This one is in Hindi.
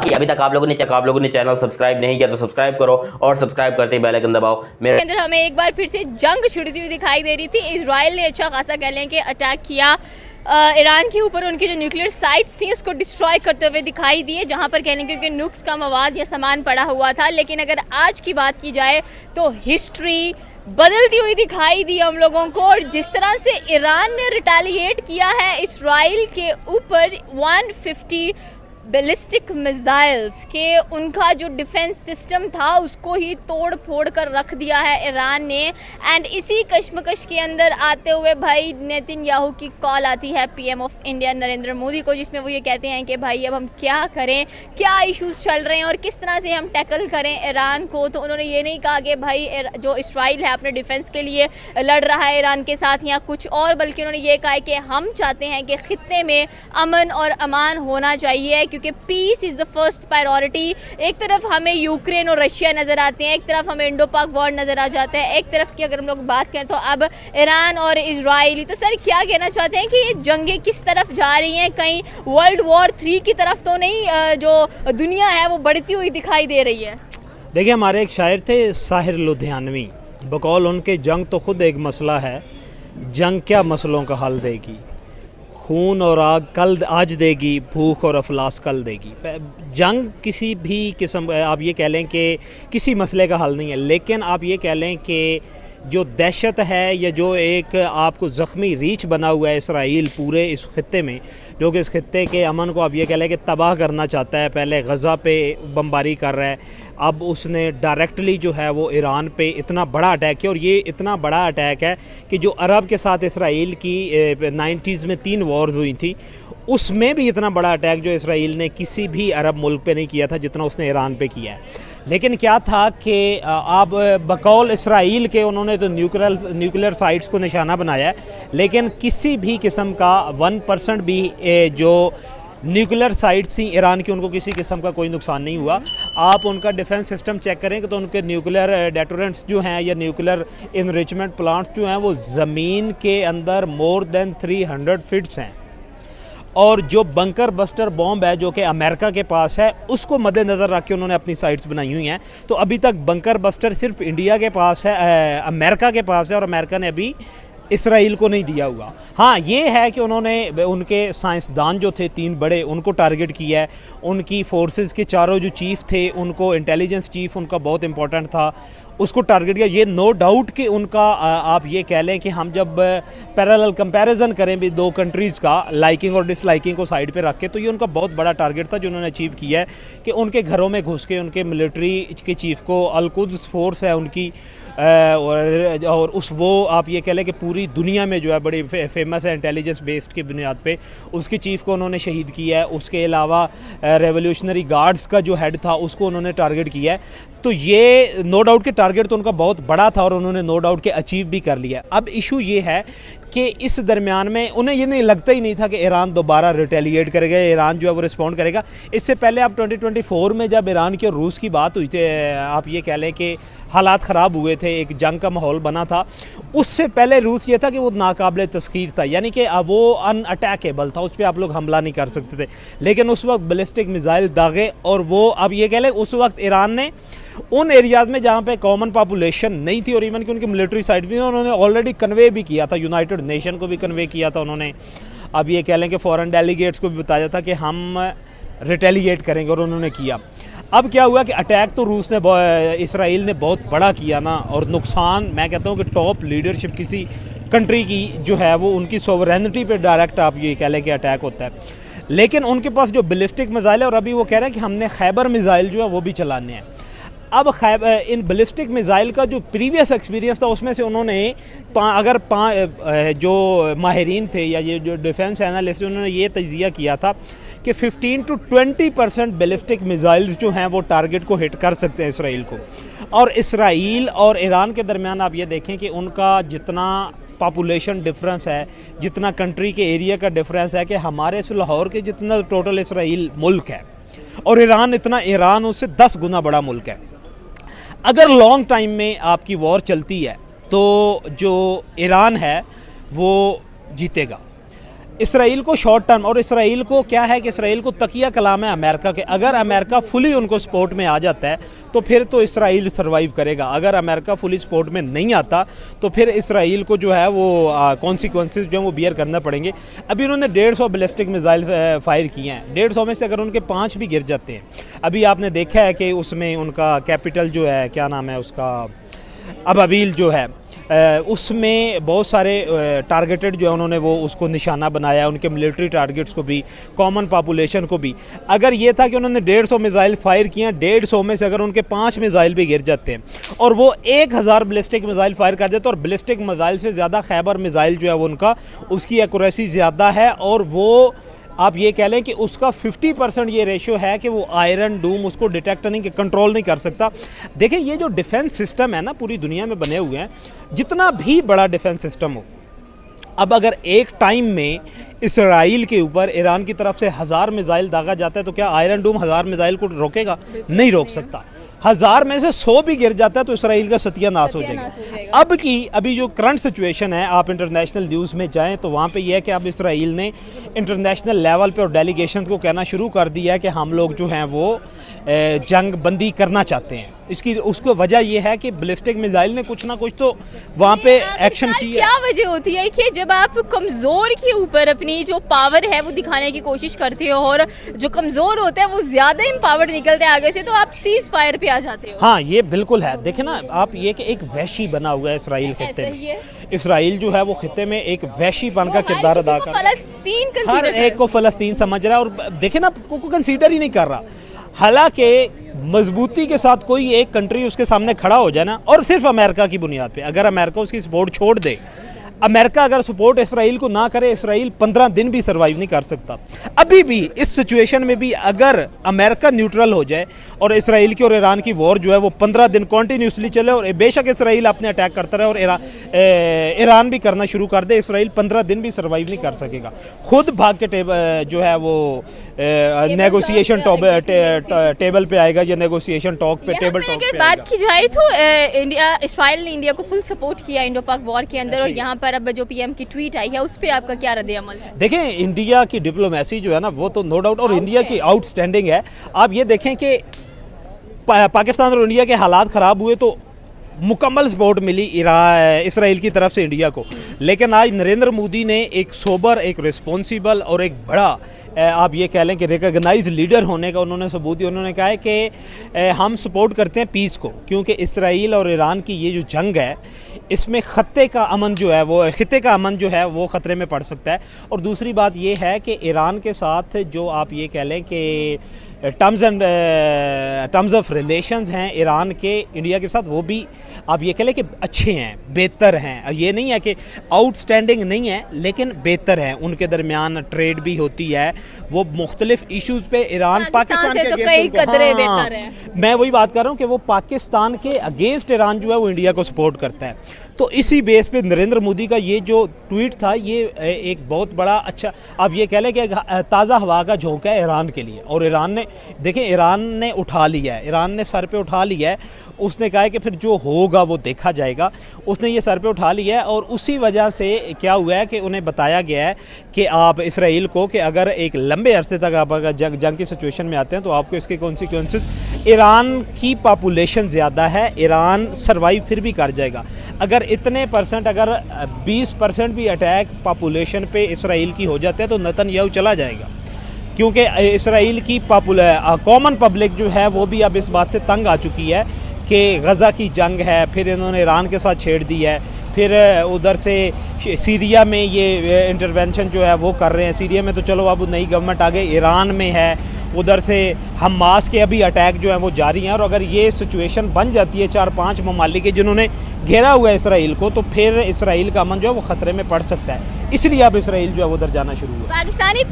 बाकी अभी तक आप लोगों ने चैनल सब्सक्राइब नहीं किया तो सब्सक्राइब करो और सब्सक्राइब करते ही बेल आइकन दबाओ। मेरे अंदर हमें एक बार फिर से जंग छिड़ती हुई दिखाई दे रही थी। इजराइल ने अच्छा खासा कह लें कि अटैक किया ईरान के ऊपर, उनकी जो न्यूक्लियर साइट्स थी उसको डिस्ट्रॉय करते हुए दिखाई दिए, जहां पर कहने के नुक्स का मवाद या सामान पड़ा हुआ था। लेकिन अगर आज की बात की जाए तो हिस्ट्री बदलती हुई दिखाई दी हम लोगों को। और जिस तरह से ईरान ने रिटेलिएट किया है इजराइल के ऊपर 150 बैलिस्टिक मिसाइल्स के, उनका जो डिफेंस सिस्टम था उसको ही तोड़ फोड़ कर रख दिया है ईरान ने। एंड इसी कश्मकश के अंदर आते हुए भाई नेतन्याहू की कॉल आती है PM of India Narendra Modi को, जिसमें वो ये कहते हैं कि भाई अब हम क्या करें, क्या इश्यूज चल रहे हैं और किस तरह से हम टैकल करें ईरान को। तो उन्होंने ये नहीं कहा कि भाई जो इजराइल है अपने डिफेंस के लिए लड़ रहा है ईरान के साथ या कुछ और, बल्कि उन्होंने ये कहा कि हम चाहते हैं कि खित्ते में अमन और अमान होना चाहिए, क्योंकि peace is the first priority. एक तरफ हमें यूक्रेन और रशिया नज़र आते हैं, एक तरफ हमें इंडो पाक वॉर नज़र आ जाता है, एक तरफ की अगर हम लोग बात करें तो अब ईरान और इजराइल। तो सर क्या कहना चाहते हैं कि ये जंगें किस तरफ जा रही हैं, कहीं वर्ल्ड वॉर 3 की तरफ तो नहीं जो दुनिया है वो बढ़ती हुई दिखाई दे रही है? देखिए, हमारे एक शायर थे साहिर लुधियानवी, बकौल उनके जंग तो खुद एक मसला है, जंग क्या मसलों का हल देगी, खून और आग कल आज देगी, भूख और अफलास कल देगी। जंग किसी भी किस्म, आप ये कह लें कि किसी मसले का हल नहीं है, लेकिन आप ये कह लें कि जो दहशत है या जो एक आपको ज़ख्मी रीछ बना हुआ है इसराइल पूरे इस खत्ते में, जो कि इस खत्ते के अमन को आप ये कह लें कि तबाह करना चाहता है। पहले गज़ा पे बमबारी कर रहा है, अब उसने डायरेक्टली जो है वो ईरान पे इतना बड़ा अटैक किया। और ये इतना बड़ा अटैक है कि जो अरब के साथ इसराइल की 90s में 3 वॉर्स हुई थी, उसमें भी इतना बड़ा अटैक जो इसराइल ने किसी भी अरब मुल्क पे नहीं किया था जितना उसने ईरान पे किया है। लेकिन क्या था कि आप बकौल इसराइल के उन्होंने तो न्यूक्लियर साइट्स को निशाना बनाया है, लेकिन किसी भी किस्म का 1% भी जो न्यूक्लियर साइट्स थी ईरान की, उनको किसी किस्म का कोई नुकसान नहीं हुआ। आप उनका डिफेंस सिस्टम चेक करेंगे तो उनके न्यूक्लियर डेटोरेंट्स जो हैं या न्यूक्लियर इनरिचमेंट प्लांट्स जो हैं वो ज़मीन के अंदर मोर देन 300 फीट्स हैं। और जो बंकर बस्टर बॉम्ब है जो कि अमेरिका के पास है, उसको मद्देनज़र रख के उन्होंने अपनी साइट्स बनाई हुई हैं। तो अभी तक बंकर बस्टर सिर्फ इंडिया के पास है, अमेरिका के पास है, और अमेरिका ने अभी इसराइल को नहीं दिया हुआ। हाँ, ये है कि उन्होंने उनके साइंसदान जो थे 3 बड़े, उनको टारगेट किया है। उनकी फोर्सेस के चारों जो चीफ़ थे, उनको इंटेलिजेंस चीफ उनका बहुत इंपॉर्टेंट था, उसको टारगेट किया। ये नो डाउट कि उनका आप ये कह लें कि हम जब पैरेलल कंपैरिजन करें भी 2 कंट्रीज़ का, लाइकिंग और डिसलाइकिंग को साइड पे रख के, तो ये उनका बहुत बड़ा टारगेट था जो उन्होंने अचीव किया है कि उनके घरों में घुस के उनके मिलिट्री के चीफ़ को, अल-कुद्स फोर्स है उनकी, और उस वो आप ये कह लें कि पूरी दुनिया में जो है बड़ी फेमस है इंटेलिजेंस बेस्ड की बुनियाद पे, उसकी चीफ़ को उन्होंने शहीद किया है। उसके अलावा रेवोल्यूशनरी गार्ड्स का जो हेड था उसको उन्होंने टारगेट किया है। तो ये नो डाउट के टारगेट तो उनका बहुत बड़ा था और उन्होंने नो डाउट के अचीव भी कर लिया। अब इशू ये है कि इस दरमियान में उन्हें ये नहीं लगता ही नहीं था कि ईरान दोबारा रिटेलिएट करेगा, ईरान जो है वो रिस्पॉन्ड करेगा। इससे पहले आप 2024 में जब ईरान के और रूस की बात हुई थी, आप ये कह लें कि हालात ख़राब हुए थे, एक जंग का माहौल बना था, उससे पहले रूस ये था कि वो नाकाबिले तस्खीर था, यानी कि वो अनअटैकेबल था, उस पर आप लोग हमला नहीं कर सकते थे। लेकिन उस वक्त बैलिस्टिक मिसाइल दागे, और वो अब ये कह लें उस वक्त ईरान ने उन एरियाज़ में जहाँ पे कॉमन पॉपुलेशन नहीं थी और इवन कि उनकी मिलिट्री साइट भी उन्होंने ऑलरेडी कन्वे भी किया था, यूनाइटेड नेशन को भी कन्वे किया था उन्होंने। अब ये कह लें कि फॉरेन डेलीगेट्स को भी बताया था कि हम रिटेलिएट करेंगे, और उन्होंने किया। अब क्या हुआ कि अटैक तो रूस ने, इसराइल ने बहुत बड़ा किया ना, और नुकसान मैं कहता हूँ कि टॉप लीडरशिप किसी कंट्री की जो है वो उनकी सोवरेनिटी पे डायरेक्ट आप ये कह लें कि अटैक होता है। लेकिन उनके पास जो बैलिस्टिक मिसाइल है, और अभी वो कह रहे हैं कि हमने खैबर मिसाइल जो है वो भी चलाने हैं। अब इन बैलिस्टिक मिसाइल का जो प्रीवियस एक्सपीरियंस था उसमें से उन्होंने जो माहिरीन थे या ये जो डिफेंस एनालिस्ट, उन्होंने ये तजिया किया था कि 15 to 20% बैलिस्टिक मिसाइल्स जो हैं वो टारगेट को हिट कर सकते हैं इसराइल को। और इसराइल और ईरान के दरमियान आप ये देखें कि उनका जितना पॉपुलेशन डिफरेंस है, जितना कंट्री के एरिया का डिफरेंस है, कि हमारे लाहौर के जितना टोटल इसराइल मुल्क है और ईरान उससे 10 गुना बड़ा मुल्क है। अगर लॉन्ग टाइम में आपकी वॉर चलती है तो जो ईरान है वो जीतेगा। इसराइल को शॉर्ट टर्म, और इसराइल को क्या है कि इसराइल को तकिया कलाम है अमेरिका के। अगर अमेरिका फुली उनको सपोर्ट में आ जाता है तो फिर तो इसराइल सर्वाइव करेगा। अगर अमेरिका फुली सपोर्ट में नहीं आता तो फिर इसराइल को जो है वो कॉन्सिक्वेंसेस जो है वो बियर करना पड़ेंगे। अभी उन्होंने 150 बैलिस्टिक मिसाइल फायर किए हैं। 150 में से अगर उनके 5 भी गिर जाते हैं, अभी आपने देखा है कि उसमें उनका कैपिटल जो है, क्या नाम है उसका, अबाबील जो है, उसमें बहुत सारे टारगेटेड जो है उन्होंने वो उसको निशाना बनाया, उनके मिलिट्री टारगेट्स को भी, कॉमन पॉपुलेशन को भी। अगर ये था कि उन्होंने 150 मिसाइल फायर किए, 150 में से अगर उनके 5 मिसाइल भी गिर जाते हैं और वो 1000 बैलिस्टिक मिसाइल फायर कर देते हैं, और बैलिस्टिक मिसाइल से ज़्यादा खैबर मिसाइल जो है वो उनका, उसकी एक्यूरेसी ज़्यादा है, और वो आप ये कह लें कि उसका 50% ये रेशियो है कि वो आयरन डूम उसको डिटेक्ट नहीं, कंट्रोल नहीं कर सकता। देखें, ये जो डिफेंस सिस्टम है ना पूरी दुनिया में बने हुए हैं, जितना भी बड़ा डिफेंस सिस्टम हो, अब अगर एक टाइम में इसराइल के ऊपर ईरान की तरफ से 1000 मिसाइल दागा जाता है तो क्या आयरन डूम 1000 मिसाइल को रोकेगा? नहीं रोक सकता। 1000 में से 100 भी गिर जाता है तो इसराइल का सत्यानाश हो जाएगा। अभी जो करंट सिचुएशन है, आप इंटरनेशनल न्यूज़ में जाएं तो वहाँ पे ये है कि अब इसराइल ने इंटरनेशनल लेवल पे और डेलीगेशन को कहना शुरू कर दिया है कि हम लोग जो हैं वो जंग बंदी करना चाहते हैं। उसको वजह यह है कि बैलिस्टिक मिसाइल ने कुछ ना कुछ तो वहाँ पे एक्शन किया। क्या वजह होती है कि जब आप कमज़ोर के ऊपर अपनी जो पावर है वो दिखाने की कोशिश करते हो, और जो कमज़ोर होता है वो ज़्यादा एम्पावर्ड निकलते हैं आगे से, तो आप सीज फायर पे आ जाते हो? हाँ, ये बिल्कुल है। देखे ना आप, ये कि एक वहशी बना हुआ है इसराइल खित्ते में। इसराइल जो है वो खित्ते में एक वहशीपन का किरदार अदा कर रहा है, हर एक को फ़लस्तीन समझ रहा है, और देखे ना को कंसीडर ही नहीं कर रहा। हालांकि मजबूती के साथ कोई एक कंट्री उसके सामने खड़ा हो जाए ना, और सिर्फ अमेरिका की बुनियाद पे, अगर अमेरिका उसकी सपोर्ट छोड़ दे, अमेरिका अगर सपोर्ट इसराइल को ना करे, इसराइल 15 दिन भी सर्वाइव नहीं कर सकता। अभी भी इस सिचुएशन में भी अगर अमेरिका न्यूट्रल हो जाए और इसराइल की और ईरान की वॉर जो है वो 15 दिन कॉन्टीन्यूसली चले, और बेशक इसराइल अपने अटैक करता रहे और ईरान भी करना शुरू कर दे, इसराइल 15 दिन भी सर्वाइव नहीं कर सकेगा। खुद भाग के जो है वो नेगोशिएशन टेबल पे आएगा, या नेगोशिएशन टॉक पे, टेबल टॉक पे। बात की जाए तो इसराइल ने इंडिया को फुल सपोर्ट किया इंडो पाक वॉर के अंदर, और यहाँ पर अब जो पीएम की ट्वीट आई है उस पे आपका क्या रद्द-ए-अमल है? देखें, इंडिया की डिप्लोमेसी जो है ना वो तो नो डाउट, और इंडिया की आउटस्टैंडिंग है। आप ये देखें कि पाकिस्तान और इंडिया के हालात ख़राब हुए तो मुकम्मल सपोर्ट मिली इसराइल की तरफ से इंडिया को, लेकिन आज नरेंद्र मोदी ने एक सोबर, एक रिस्पॉन्सिबल और एक बड़ा, आप ये कह लें कि रिकॉग्नाइज लीडर होने का उन्होंने सबूत दिया। उन्होंने कहा है कि हम सपोर्ट करते हैं पीस को, क्योंकि इसराइल और ईरान की ये जो जंग है इसमें खत्ते का अमन जो है वो ख़तरे में पड़ सकता है। और दूसरी बात ये है कि ईरान के साथ जो आप ये कह लें कि टर्म्स ऑफ रिलेशंस हैं ईरान के इंडिया के साथ, वो भी आप ये कह लें कि अच्छे हैं, बेहतर हैं। ये नहीं है कि आउटस्टैंडिंग नहीं है, लेकिन बेहतर हैं। उनके दरमियान ट्रेड भी होती है, वो मुख्तलिफ इश्यूज़ पे ईरान पाकिस्तान के तो कई कदरे बेहतर हैं। मैं वही बात कर रहा हूँ कि वो पाकिस्तान के अगेंस्ट ईरान जो है वो इंडिया को सपोर्ट करता है। तो इसी बेस पे नरेंद्र मोदी का ये जो ट्वीट था, ये एक बहुत बड़ा अच्छा, आप ये कह लें कि ताज़ा हवा का झोंका है ईरान के लिए। और ईरान ने, देखें, ईरान ने उठा लिया है, ईरान ने सर पे उठा लिया है। उसने कहा है कि फिर जो होगा वो देखा जाएगा। उसने ये सर पे उठा लिया है, और उसी वजह से क्या हुआ है कि उन्हें बताया गया है कि आप इसराइल को, कि अगर एक लंबे अरसे तक आप अगर जंग की सिचुएशन में आते हैं तो आपको इसके कॉन्सिक्वेंसेस, ईरान की पॉपुलेशन ज़्यादा है, ईरान सर्वाइव फिर भी कर जाएगा। अगर इतने परसेंट, अगर 20% भी अटैक पॉपुलेशन पे इसराइल की हो जाते हैं तो नेतन्याहू चला जाएगा, क्योंकि इसराइल की कॉमन पब्लिक जो है वो भी अब इस बात से तंग आ चुकी है कि गज़ा की जंग है, फिर इन्होंने ईरान के साथ छेड़ दी है, फिर उधर से सीरिया में ये इंटरवेंशन जो है वो कर रहे हैं। सीरिया में तो चलो अब नई गवर्नमेंट आ गई, ईरान में है, उधर से हमास के अभी अटैक जो है वो जारी हैं। और अगर ये सिचुएशन बन जाती है 4-5 ममालिक के जिन्होंने घेरा हुआ है इसराइल को, तो फिर इसराइल का अमन जो है वो ख़तरे में पड़ सकता है। इसलिए अब इसराइल जो है वो उधर जाना शुरू हुआ। पाकिस्तानी